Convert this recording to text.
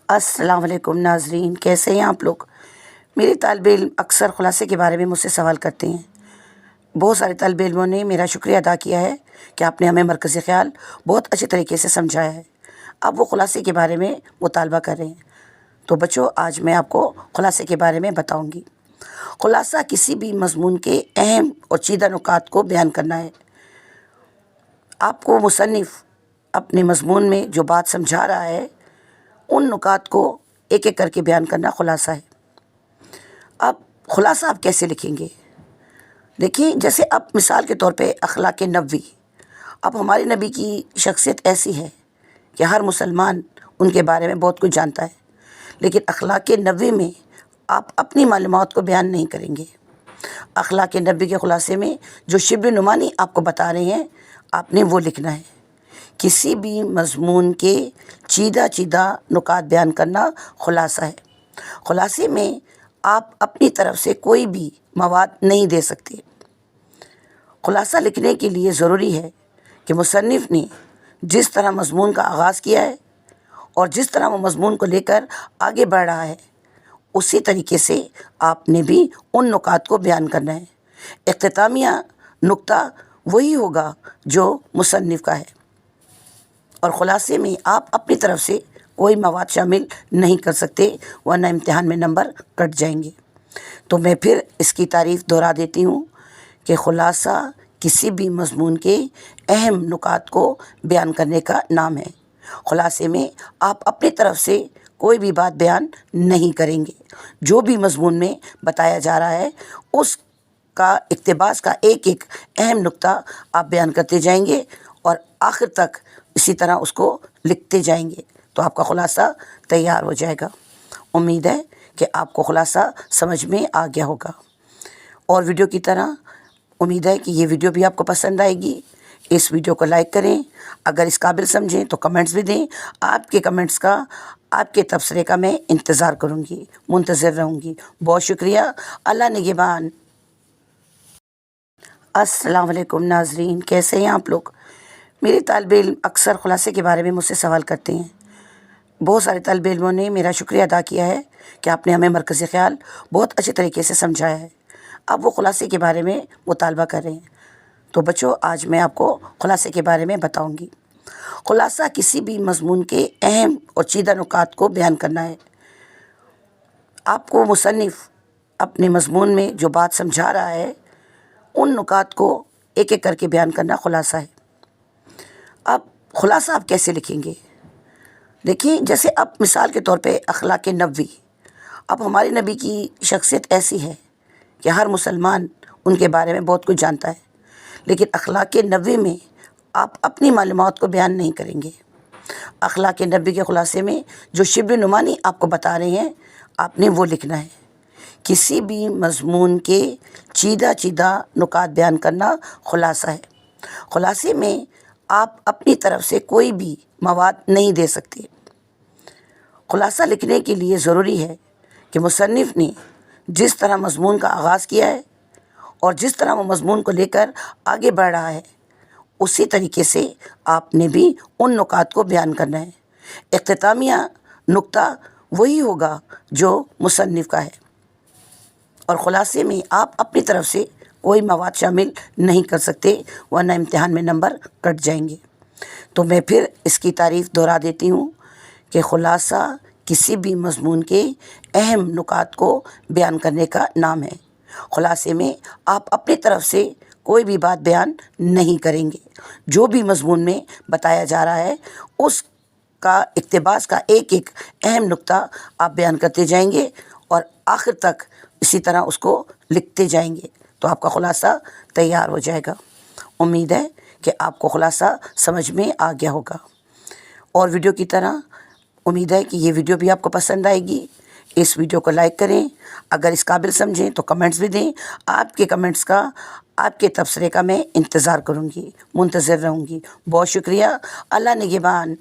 السلام علیکم ناظرین، کیسے ہیں آپ لوگ؟ میرے طالب علم اکثر خلاصے کے بارے میں مجھ سے سوال کرتے ہیں۔ بہت سارے طالب علموں نے میرا شکریہ ادا کیا ہے کہ آپ نے ہمیں مرکزِ خیال بہت اچھے طریقے سے سمجھایا ہے۔ اب وہ خلاصے کے بارے میں مطالبہ کر رہے ہیں۔ تو بچوں، آج میں آپ کو خلاصے کے بارے میں بتاؤں گی۔ خلاصہ کسی بھی مضمون کے اہم اور چیدہ نکات کو بیان کرنا ہے۔ آپ کو مصنف اپنے مضمون میں جو بات سمجھا رہا ہے ان نکات کو ایک ایک کر کے بیان کرنا خلاصہ ہے۔ اب خلاصہ آپ کیسے لکھیں گے؟ دیکھیں، جیسے اب مثال کے طور پہ اخلاق نبوی، اب ہمارے نبی کی شخصیت ایسی ہے کہ ہر مسلمان ان کے بارے میں بہت کچھ جانتا ہے، لیکن اخلاق نبوی میں آپ اپنی معلومات کو بیان نہیں کریں گے۔ اخلاق نبوی کے خلاصے میں جو شبر نمانی آپ کو بتا رہے ہیں، آپ نے وہ لکھنا ہے۔ کسی بھی مضمون کے چیدہ نکات بیان کرنا خلاصہ ہے۔ خلاصے میں آپ اپنی طرف سے کوئی بھی مواد نہیں دے سکتے۔ خلاصہ لکھنے کے لیے ضروری ہے کہ مصنف نے جس طرح مضمون کا آغاز کیا ہے اور جس طرح وہ مضمون کو لے کر آگے بڑھ رہا ہے، اسی طریقے سے آپ نے بھی ان نکات کو بیان کرنا ہے۔ اختتامیہ نکتہ وہی ہوگا جو مصنف کا ہے، اور خلاصے میں آپ اپنی طرف سے کوئی مواد شامل نہیں کر سکتے، ورنہ امتحان میں نمبر کٹ جائیں گے۔ تو میں پھر اس کی تعریف دہرا دیتی ہوں کہ خلاصہ کسی بھی مضمون کے اہم نکات کو بیان کرنے کا نام ہے۔ خلاصے میں آپ اپنی طرف سے کوئی بھی بات بیان نہیں کریں گے۔ جو بھی مضمون میں بتایا جا رہا ہے اس کا اقتباس کا ایک ایک اہم نکتہ آپ بیان کرتے جائیں گے اور آخر تک اسی طرح اس کو لکھتے جائیں گے، تو آپ کا خلاصہ تیار ہو جائے گا۔ امید ہے کہ آپ کو خلاصہ سمجھ میں آ گیا ہوگا، اور ویڈیو کی طرح امید ہے کہ یہ ویڈیو بھی آپ کو پسند آئے گی۔ اس ویڈیو کو لائک کریں، اگر اس قابل سمجھیں تو کمنٹس بھی دیں۔ آپ کے کمنٹس کا، آپ کے تبصرے کا میں انتظار کروں گی، منتظر رہوں گی۔ بہت شکریہ۔ اللہ نگہبان۔ السلام علیکم ناظرین، کیسے ہیں آپ لوگ؟ میرے طالب علم اکثر خلاصے کے بارے میں مجھ سے سوال کرتے ہیں۔ بہت سارے طالب علموں نے میرا شکریہ ادا کیا ہے کہ آپ نے ہمیں مرکزِ خیال بہت اچھے طریقے سے سمجھایا ہے۔ اب وہ خلاصے کے بارے میں مطالبہ کر رہے ہیں۔ تو بچوں، آج میں آپ کو خلاصے کے بارے میں بتاؤں گی۔ خلاصہ کسی بھی مضمون کے اہم اور چیدہ نکات کو بیان کرنا ہے۔ آپ کو مصنف اپنے مضمون میں جو بات سمجھا رہا ہے ان نکات کو ایک ایک کر کے بیان کرنا خلاصہ ہے۔ اب خلاصہ آپ کیسے لکھیں گے؟ دیکھیں، جیسے اب مثال کے طور پہ اخلاق نبوی، اب ہمارے نبی کی شخصیت ایسی ہے کہ ہر مسلمان ان کے بارے میں بہت کچھ جانتا ہے، لیکن اخلاق نبوی میں آپ اپنی معلومات کو بیان نہیں کریں گے۔ اخلاق نبوی کے خلاصے میں جو شبر نمانی آپ کو بتا رہے ہیں، آپ نے وہ لکھنا ہے۔ کسی بھی مضمون کے چیدہ نکات بیان کرنا خلاصہ ہے۔ خلاصے میں آپ اپنی طرف سے کوئی بھی مواد نہیں دے سکتے۔ خلاصہ لکھنے کے لیے ضروری ہے کہ مصنف نے جس طرح مضمون کا آغاز کیا ہے اور جس طرح وہ مضمون کو لے کر آگے بڑھ رہا ہے، اسی طریقے سے آپ نے بھی ان نکات کو بیان کرنا ہے۔ اختتامیہ نکتہ وہی ہوگا جو مصنف کا ہے، اور خلاصے میں آپ اپنی طرف سے کوئی مواد شامل نہیں کر سکتے، ورنہ امتحان میں نمبر کٹ جائیں گے۔ تو میں پھر اس کی تعریف دہرا دیتی ہوں کہ خلاصہ کسی بھی مضمون کے اہم نکات کو بیان کرنے کا نام ہے۔ خلاصے میں آپ اپنی طرف سے کوئی بھی بات بیان نہیں کریں گے۔ جو بھی مضمون میں بتایا جا رہا ہے اس کا اقتباس کا ایک ایک اہم نکتہ آپ بیان کرتے جائیں گے اور آخر تک اسی طرح اس کو لکھتے جائیں گے، تو آپ کا خلاصہ تیار ہو جائے گا۔ امید ہے کہ آپ کو خلاصہ سمجھ میں آ گیا ہوگا، اور ویڈیو کی طرح امید ہے کہ یہ ویڈیو بھی آپ کو پسند آئے گی۔ اس ویڈیو کو لائک کریں، اگر اس قابل سمجھیں تو کمنٹس بھی دیں۔ آپ کے کمنٹس کا، آپ کے تبصرے کا میں انتظار کروں گی، منتظر رہوں گی۔ بہت شکریہ۔ اللہ نگہبان۔